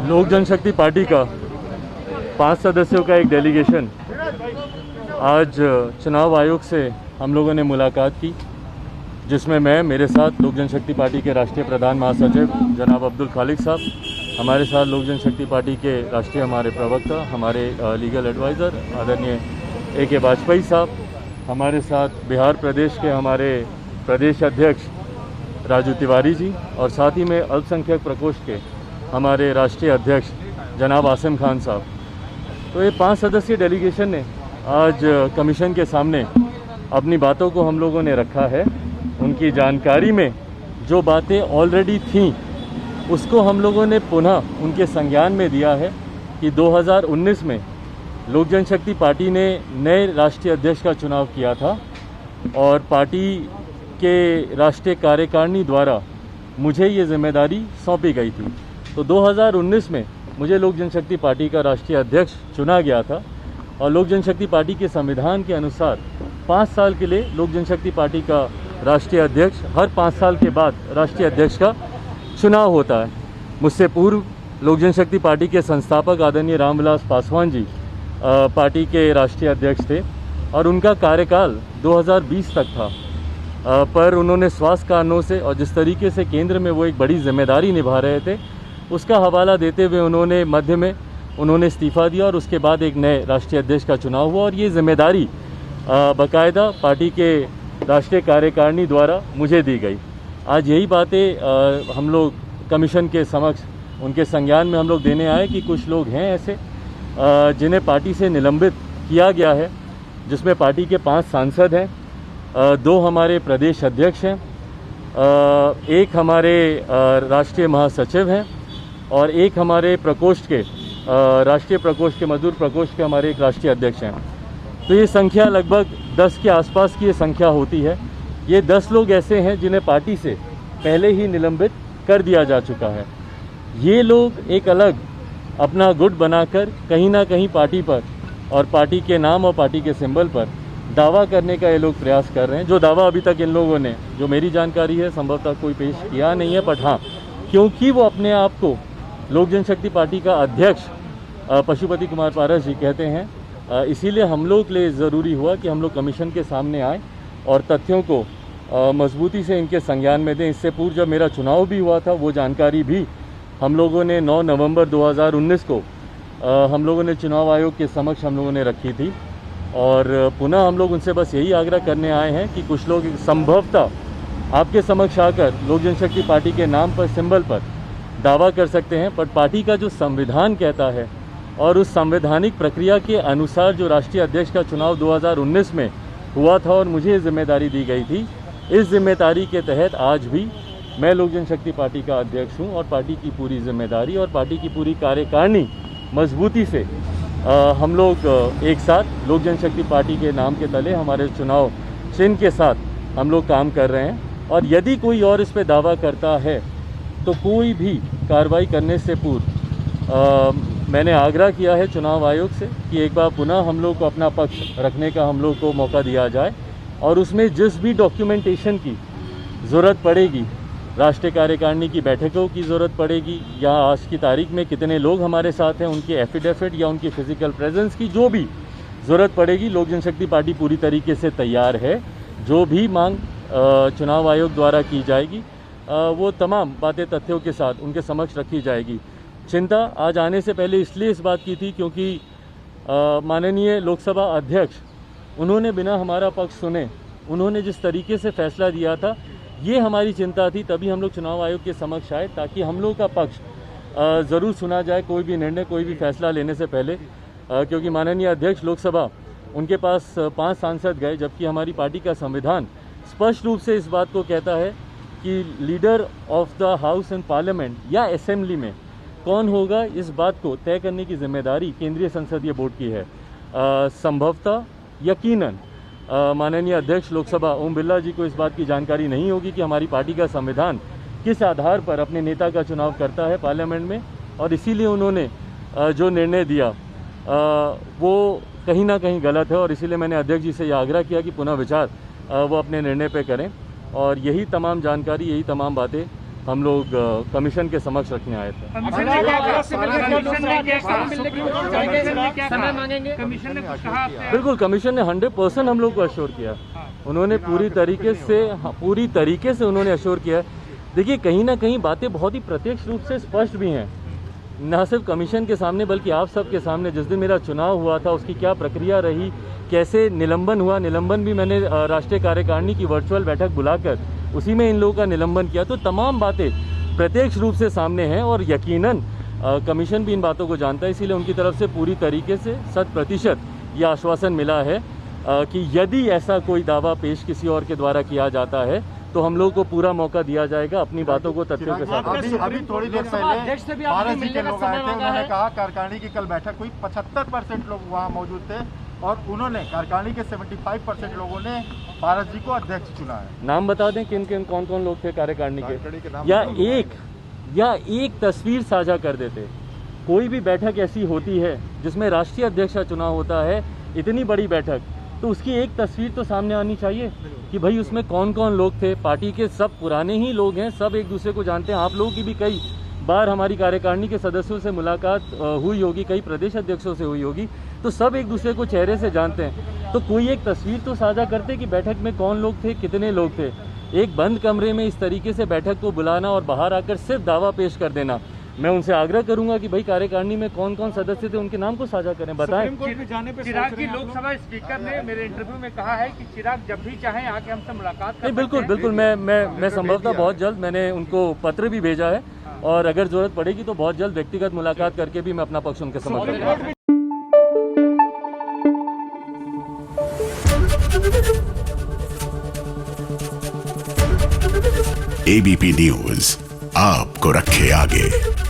लोक जनशक्ति पार्टी का 5 सदस्यों का एक डेलीगेशन आज चुनाव आयोग से हम लोगों ने मुलाकात की, जिसमें मैं, मेरे साथ लोक जनशक्ति पार्टी के राष्ट्रीय प्रधान महासचिव जनाब अब्दुल खालिक साहब, हमारे साथ लोक जनशक्ति पार्टी के राष्ट्रीय हमारे प्रवक्ता, हमारे लीगल एडवाइज़र आदरणीय A.K. वाजपेयी साहब, हमारे साथ बिहार प्रदेश के हमारे प्रदेश अध्यक्ष राजू तिवारी जी, और साथ ही में अल्पसंख्यक प्रकोष्ठ के हमारे राष्ट्रीय अध्यक्ष जनाब आसिम खान साहब। तो ये 5 सदस्यीय डेलीगेशन ने आज कमीशन के सामने अपनी बातों को हम लोगों ने रखा है। उनकी जानकारी में जो बातें ऑलरेडी थीं उसको हम लोगों ने पुनः उनके संज्ञान में दिया है कि 2019 में लोक जनशक्ति पार्टी ने नए राष्ट्रीय अध्यक्ष का चुनाव किया था और पार्टी के राष्ट्रीय कार्यकारिणी द्वारा मुझे ये जिम्मेदारी सौंपी गई थी। तो 2019 में मुझे लोक जनशक्ति पार्टी का राष्ट्रीय अध्यक्ष चुना गया था और लोक जनशक्ति पार्टी के संविधान के अनुसार 5 साल के लिए लोक जनशक्ति पार्टी का राष्ट्रीय अध्यक्ष, हर 5 साल के बाद राष्ट्रीय अध्यक्ष का चुनाव होता है। मुझसे पूर्व लोक जनशक्ति पार्टी के संस्थापक आदरणीय रामविलास पासवान जी पार्टी के राष्ट्रीय अध्यक्ष थे और उनका कार्यकाल 2020 तक था, पर उन्होंने स्वास्थ्य कारणों से और जिस तरीके से केंद्र में वो एक बड़ी जिम्मेदारी निभा रहे थे उसका हवाला देते हुए उन्होंने मध्य में इस्तीफ़ा दिया और उसके बाद एक नए राष्ट्रीय अध्यक्ष का चुनाव हुआ और ये जिम्मेदारी बाकायदा पार्टी के राष्ट्रीय कार्यकारिणी द्वारा मुझे दी गई। आज यही बातें हम लोग कमीशन के समक्ष उनके संज्ञान में हम लोग देने आए कि कुछ लोग हैं ऐसे जिन्हें पार्टी से निलंबित किया गया है, जिसमें पार्टी के 5 सांसद हैं, 2 हमारे प्रदेश अध्यक्ष हैं, 1 हमारे राष्ट्रीय महासचिव हैं और 1 हमारे प्रकोष्ठ के राष्ट्रीय प्रकोष्ठ के मजदूर प्रकोष्ठ के हमारे एक राष्ट्रीय अध्यक्ष हैं। तो ये संख्या लगभग 10 के आसपास की ये संख्या होती है। ये 10 लोग ऐसे हैं जिन्हें पार्टी से पहले ही निलंबित कर दिया जा चुका है। ये लोग एक अलग अपना गुट बनाकर कहीं ना कहीं पार्टी पर और पार्टी के नाम और पार्टी के सिंबल पर दावा करने का ये लोग प्रयास कर रहे हैं, जो दावा अभी तक इन लोगों ने, जो मेरी जानकारी है, संभवतः कोई पेश किया नहीं है। बट हाँ, क्योंकि वो अपने आप को लोक जनशक्ति पार्टी का अध्यक्ष पशुपति कुमार पारस जी कहते हैं, इसीलिए हम लोग के लिए ज़रूरी हुआ कि हम लोग कमीशन के सामने आए और तथ्यों को मजबूती से इनके संज्ञान में दें। इससे पूर्व जब मेरा चुनाव भी हुआ था वो जानकारी भी हम लोगों ने 9 नवंबर 2019 को हम लोगों ने चुनाव आयोग के समक्ष हम लोगों ने रखी थी और पुनः हम लोग उनसे बस यही आग्रह करने आए हैं कि कुछ लोग संभवतः आपके समक्ष आकर लोक जनशक्ति पार्टी के नाम पर, सिंबल पर दावा कर सकते हैं, पर पार्टी का जो संविधान कहता है और उस संवैधानिक प्रक्रिया के अनुसार जो राष्ट्रीय अध्यक्ष का चुनाव 2019 में हुआ था और मुझे जिम्मेदारी दी गई थी, इस जिम्मेदारी के तहत आज भी मैं लोक जनशक्ति पार्टी का अध्यक्ष हूं और पार्टी की पूरी जिम्मेदारी और पार्टी की पूरी कार्यकारिणी मजबूती से हम लोग एक साथ लोक जनशक्ति पार्टी के नाम के तले हमारे चुनाव चिन्ह के साथ हम लोग काम कर रहे हैं। और यदि कोई और इस पे दावा करता है तो कोई भी कार्रवाई करने से पूर्व मैंने आग्रह किया है चुनाव आयोग से कि एक बार पुनः हम लोग को अपना पक्ष रखने का हम लोग को मौका दिया जाए और उसमें जिस भी डॉक्यूमेंटेशन की ज़रूरत पड़ेगी, राष्ट्रीय कार्यकारिणी की बैठकों की ज़रूरत पड़ेगी या आज की तारीख में कितने लोग हमारे साथ हैं उनके एफिडेविट या उनकी फिजिकल प्रेजेंस की जो भी ज़रूरत पड़ेगी, लोक जनशक्ति पार्टी पूरी तरीके से तैयार है। जो भी मांग चुनाव आयोग द्वारा की जाएगी वो तमाम बातें तथ्यों के साथ उनके समक्ष रखी जाएगी। चिंता आज आने से पहले इसलिए इस बात की थी क्योंकि माननीय लोकसभा अध्यक्ष, उन्होंने बिना हमारा पक्ष सुने उन्होंने जिस तरीके से फैसला दिया था, ये हमारी चिंता थी। तभी हम लोग चुनाव आयोग के समक्ष आए ताकि हम लोग का पक्ष ज़रूर सुना जाए कोई भी निर्णय, कोई भी फैसला लेने से पहले, क्योंकि माननीय अध्यक्ष लोकसभा, उनके पास 5 सांसद गए, जबकि हमारी पार्टी का संविधान स्पष्ट रूप से इस बात को कहता है कि leader of the house and parliament या असेंबली में कौन होगा, इस बात को तय करने की जिम्मेदारी केंद्रीय संसदीय बोर्ड की है। संभवतः यकीनन माननीय अध्यक्ष लोकसभा ओम बिरला जी को इस बात की जानकारी नहीं होगी कि हमारी पार्टी का संविधान किस आधार पर अपने नेता का चुनाव करता है पार्लियामेंट में, और इसीलिए उन्होंने जो निर्णय दिया वो कहीं ना कहीं गलत है और इसीलिए मैंने अध्यक्ष जी से यह आग्रह किया कि पुनः विचार वो अपने निर्णय पे करें। और यही तमाम जानकारी, यही तमाम बातें हम लोग कमीशन के समक्ष रखने आए थे। बिल्कुल, कमीशन ने 100% हम लोग को अश्योर किया। उन्होंने पूरी तरीके से उन्होंने अश्योर किया। देखिए, कहीं ना कहीं बातें बहुत ही प्रत्यक्ष रूप से स्पष्ट भी हैं, न सिर्फ कमीशन के सामने बल्कि आप सबके सामने। जिस दिन मेरा चुनाव हुआ था उसकी क्या प्रक्रिया रही, कैसे निलंबन हुआ, निलंबन भी मैंने राष्ट्रीय कार्यकारिणी की वर्चुअल बैठक बुलाकर उसी में इन लोगों का निलंबन किया। तो तमाम बातें प्रत्यक्ष रूप से सामने हैं और यकीनन कमीशन भी इन बातों को जानता है। इसीलिए उनकी तरफ से पूरी तरीके से 100% यह आश्वासन मिला है कि यदि ऐसा कोई दावा पेश किसी और के द्वारा किया जाता है तो हम लोग को पूरा मौका दिया जाएगा अपनी बातों को तथ्यों के साथ। अभी थोड़ी देर पहले भारत जी के लोग आए थे, उन्होंने कहा कार्यकारिणी की कल बैठक हुई, 75% लोग वहाँ मौजूद थे और उन्होंने कार्यकारिणी के 75% लोगों ने भारत जी को अध्यक्ष चुना है। नाम बता दें किन किन कौन कौन लोग थे कार्यकारिणी के, या एक तस्वीर साझा कर देते। कोई भी बैठक ऐसी होती है जिसमें राष्ट्रीय अध्यक्ष का चुनाव होता है, इतनी बड़ी बैठक, तो उसकी एक तस्वीर तो सामने आनी चाहिए कि भाई उसमें कौन कौन लोग थे। पार्टी के सब पुराने ही लोग हैं, सब एक दूसरे को जानते हैं। आप लोगों की भी कई बार हमारी कार्यकारिणी के सदस्यों से मुलाकात हुई होगी, कई प्रदेश अध्यक्षों से हुई होगी, तो सब एक दूसरे को चेहरे से जानते हैं। तो कोई एक तस्वीर तो साझा करते कि बैठक में कौन लोग थे, कितने लोग थे। एक बंद कमरे में इस तरीके से बैठक को बुलाना और बाहर आकर सिर्फ दावा पेश कर देना। मैं उनसे आग्रह करूंगा कि भाई कार्यकारिणी में कौन कौन सदस्य थे उनके नाम को साझा करें, बताएं। चिराग की लोकसभा स्पीकर ने मेरे इंटरव्यू में कहा है कि चिराग जब भी चाहें आके हमसे मुलाकात कर सकते हैं। बिल्कुल, मैं संभवतः बहुत जल्द, मैंने उनको पत्र भी भेजा है और अगर जरूरत पड़ेगी तो बहुत जल्द व्यक्तिगत मुलाकात करके भी मैं अपना पक्ष उनके समक्ष रखूंगा। एबीपी न्यूज आपको रखे आगे।